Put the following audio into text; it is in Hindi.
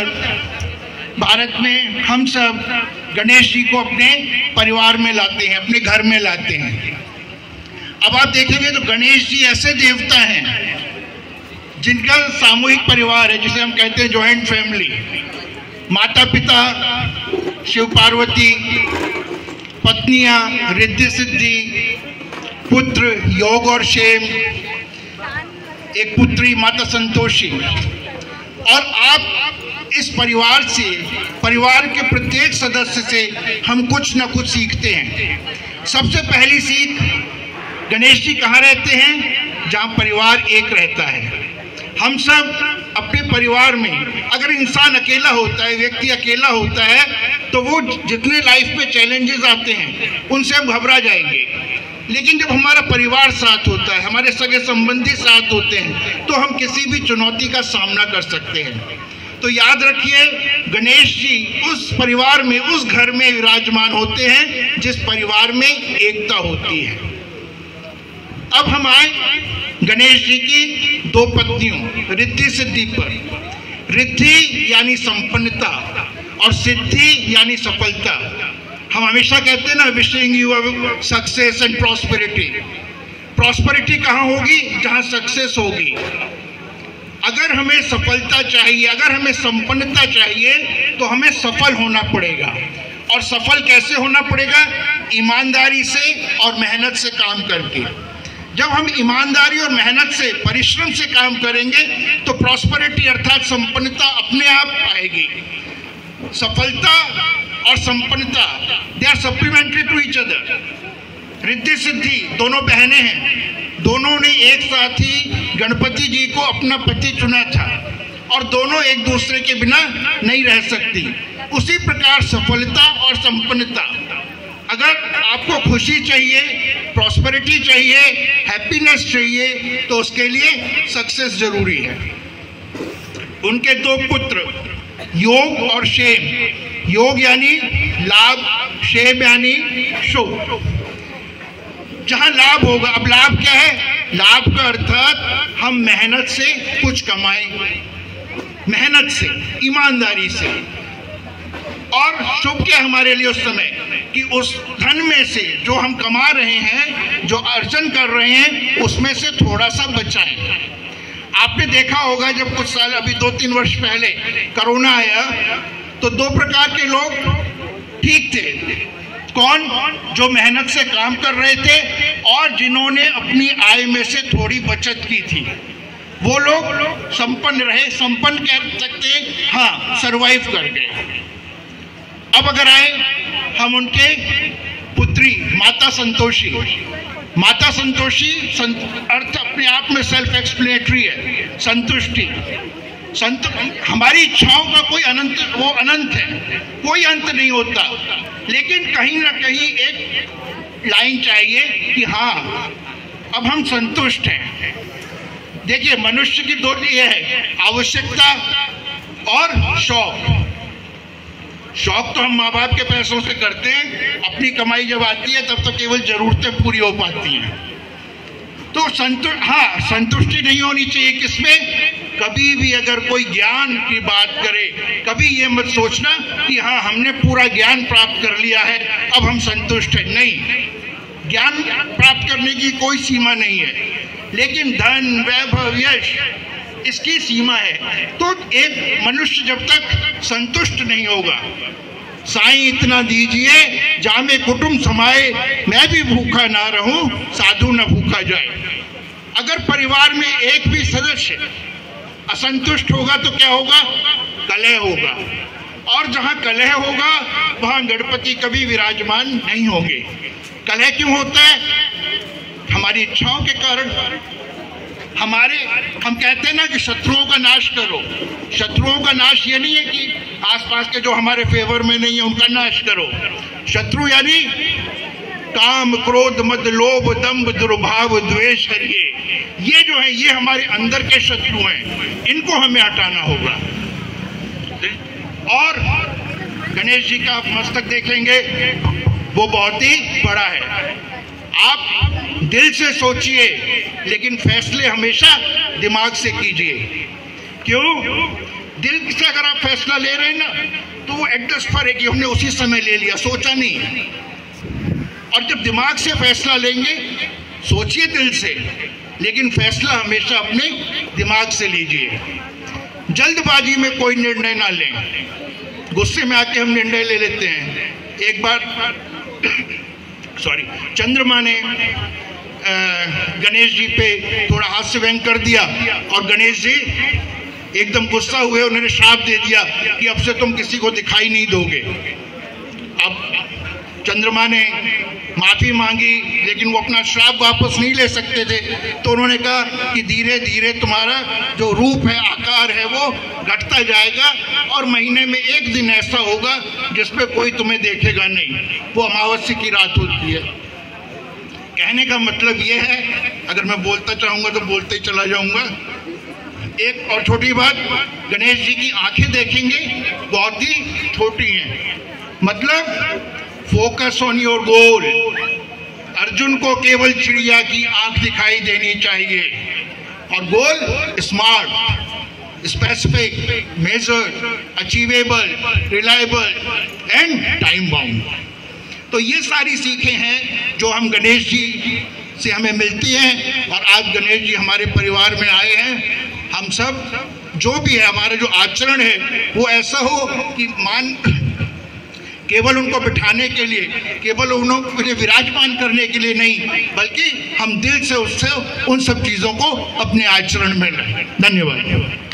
ज़्यादातर भारत में हम सब गणेश जी को अपने परिवार में लाते हैं, अपने घर में लाते हैं। अब आप देखेंगे तो गणेश जी ऐसे देवता हैं जिनका सामूहिक परिवार है, जिसे हम कहते हैं जॉइंट फैमिली। माता पिता शिव पार्वती, पत्नियां रिद्धि सिद्धि, पुत्र योग और क्षेम, एक पुत्री माता संतोषी। और आप इस परिवार से, परिवार के प्रत्येक सदस्य से हम कुछ न कुछ सीखते हैं। सबसे पहली सीख, गणेश जी कहाँ रहते हैं? जहाँ परिवार एक रहता है। हम सब अपने परिवार में, अगर इंसान अकेला होता है, व्यक्ति अकेला होता है, तो वो जितने लाइफ में चैलेंजेस आते हैं उनसे हम घबरा जाएंगे। लेकिन जब हमारा परिवार साथ होता है, हमारे सगे संबंधी साथ होते हैं, तो हम किसी भी चुनौती का सामना कर सकते हैं। तो याद रखिए, गणेश जी उस परिवार में, उस घर में विराजमान होते हैं जिस परिवार में एकता होती है। अब हम आए गणेश जी की दो पत्नियों रिद्धि सिद्धि पर। रिद्धि यानी संपन्नता और सिद्धि यानी सफलता। हम हमेशा कहते हैं ना, wishing you success and prosperity. Prosperity कहाँ होगी? जहाँ सक्सेस होगी। अगर हमें सफलता चाहिए, अगर हमें संपन्नता चाहिए, तो हमें सफल होना पड़ेगा। और सफल कैसे होना पड़ेगा? ईमानदारी से और मेहनत से काम करके। जब हम ईमानदारी और मेहनत से, परिश्रम से काम करेंगे, तो प्रॉस्पेरिटी अर्थात संपन्नता अपने आप आएगी। सफलता और संपन्नता, they are supplementary to each other. Riddhi Siddhi दोनों बहनें हैं, दोनों ने एक साथ ही गणपति जी को अपना पति चुना था और दोनों एक दूसरे के बिना नहीं रह सकती। उसी प्रकार सफलता और संपन्नता, अगर आपको खुशी चाहिए, प्रॉस्पेरिटी चाहिए, हैप्पीनेस चाहिए, तो उसके लिए सक्सेस जरूरी है। उनके दो पुत्र योग और क्षेम। योग यानी लाभ, क्षेम यानी शुभ। जहां लाभ होगा, अब लाभ क्या है? लाभ का अर्थात हम मेहनत से कुछ कमाएं, मेहनत से, ईमानदारी से। और शुभ क्या हमारे लिए उस समय? कि उस धन में से जो हम कमा रहे हैं, जो अर्जन कर रहे हैं, उसमें से थोड़ा सा बचाएं। आपने देखा होगा, जब कुछ साल, अभी 2-3 वर्ष पहले कोरोना आया, तो दो प्रकार के लोग ठीक थे। कौन? जो मेहनत से काम कर रहे थे और जिन्होंने अपनी आय में से थोड़ी बचत की थी। वो लोग संपन्न रहे, संपन्न कह सकते, हाँ, सरवाइव कर गए। अब अगर आए हम उनके पुत्री माता संतोषी। माता संतोषी अर्थ अपने आप में सेल्फ एक्सप्लेनेटरी है, संतुष्टि। हमारी इच्छाओं का कोई अनंत, वो अनंत है, कोई अंत नहीं होता। लेकिन कहीं ना कहीं एक लाइन चाहिए कि हाँ, अब हम संतुष्ट हैं। देखिए, मनुष्य की दो ये है, आवश्यकता और शौक। शौक तो हम माँ बाप के पैसों से करते हैं, अपनी कमाई जब आती है तब तो केवल जरूरतें पूरी हो पाती हैं। तो संतुष्टि नहीं होनी चाहिए किसमें? कभी भी अगर कोई ज्ञान की बात करे, कभी ये मत सोचना कि हाँ, हमने पूरा ज्ञान प्राप्त कर लिया है, अब हम संतुष्ट हैं। नहीं, ज्ञान प्राप्त करने की कोई सीमा नहीं है, लेकिन धन, वैभव, यश, इसकी सीमा है। तो एक मनुष्य जब तक संतुष्ट नहीं होगा, साईं इतना दीजिए जामे कुटुंब समाए, मैं भी भूखा ना रहूं, साधु न भूखा जाए। अगर परिवार में एक भी सदस्य असंतुष्ट होगा तो क्या होगा? कलह होगा। और जहां कलह होगा वहां गणपति कभी विराजमान नहीं होंगे। कलह क्यों होता है? हमारी इच्छाओं के कारण। हम कहते हैं ना कि शत्रुओं का नाश करो। शत्रुओं का नाश ये नहीं है कि आसपास के जो हमारे फेवर में नहीं है उनका नाश करो। शत्रु यानी काम, क्रोध, मद, लोभ, दंभ, दुर्भाव, द्वेष, ये जो है, ये हमारे अंदर के शत्रु हैं, इनको हमें हटाना होगा। और गणेश जी का आप मस्तक देखेंगे, वो बहुत ही बड़ा है। आप दिल से सोचिए, लेकिन फैसले हमेशा दिमाग से कीजिए। क्यों? दिल से अगर आप फैसला ले रहे हैं ना, तो वो एडजस्ट पर है कि हमने उसी समय ले लिया, सोचा नहीं। और जब दिमाग से फैसला लेंगे, सोचिए दिल से, लेकिन फैसला हमेशा अपने दिमाग से लीजिए। जल्दबाजी में कोई निर्णय ना लें, गुस्से में आके हम निर्णय ले लेते हैं। एक बार चंद्रमा ने गणेश जी पे थोड़ा हास्य व्यंग कर दिया और गणेश जी एकदम गुस्सा हुए, उन्होंने श्राप दे दिया कि अब से तुम किसी को दिखाई नहीं दोगे। अब चंद्रमा ने माफी मांगी, लेकिन वो अपना श्राप वापस नहीं ले सकते थे, तो उन्होंने कहा कि धीरे धीरे तुम्हारा जो रूप है, आकार है, वो घटता जाएगा और महीने में एक दिन ऐसा होगा जिसपे कोई तुम्हें देखेगा नहीं, वो अमावस्या की रात होती है। कहने का मतलब ये है, अगर मैं बोलता चाहूँगा तो बोलते ही चला जाऊँगा। एक और छोटी बात, गणेश जी की आंखें देखेंगे बहुत ही छोटी हैं, मतलब focus on your goal. Arjun को केवल चिड़िया की आंख दिखाई देनी चाहिए, और goal smart, specific, measured, achievable, reliable and time bound. तो ये सारी सीखें हैं जो हम गणेश जी से हमें मिलती हैं, और आज गणेश जी हमारे परिवार में आए हैं। हम सब जो भी है, हमारा जो आचरण है वो ऐसा हो कि केवल उनको बिठाने के लिए, केवल उन्हें विराजमान करने के लिए नहीं, बल्कि हम दिल से उससे उन सब चीज़ों को अपने आचरण में लाएं। धन्यवाद।